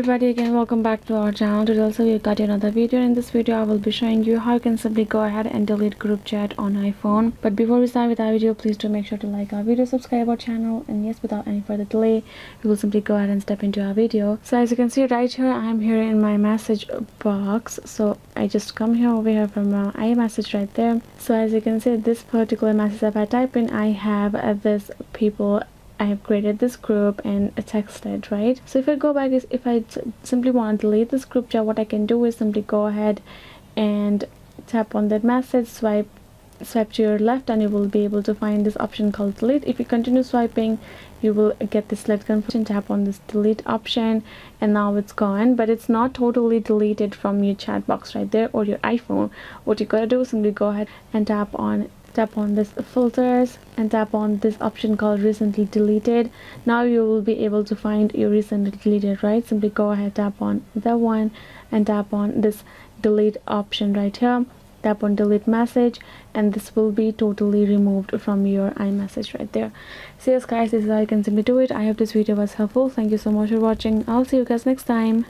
everybody, again welcome back to our channel. Today also we got another video. In this video I will be showing you how you can simply go ahead and delete group chat on iPhone. But before we start with our video, please do make sure to like our video, subscribe our channel, and yes, without any further delay we will simply go ahead and step into our video. So as you can see right here, I am here in my message box. So I just come here over here from iMessage right there. So as you can see, this particular message, if I type in, I have this people, I have created this group and texted, right? So if I go back, if I simply want to delete this group chat, what I can do is simply go ahead and tap on that message, swipe to your left, and you will be able to find this option called delete. If you continue swiping, you will get this select confirmation. Tap on this delete option and now it's gone, but it's not totally deleted from your chat box right there or your iPhone. What you gotta do is simply go ahead and tap on this filters and tap on this option called recently deleted. Now you will be able to find your recently deleted, right? Simply go ahead, tap on that one and tap on this delete option right here. Tap on delete message and this will be totally removed from your iMessage right there. So yes guys, this is how you can simply do it. I hope this video was helpful. Thank you so much for watching. I'll see you guys next time.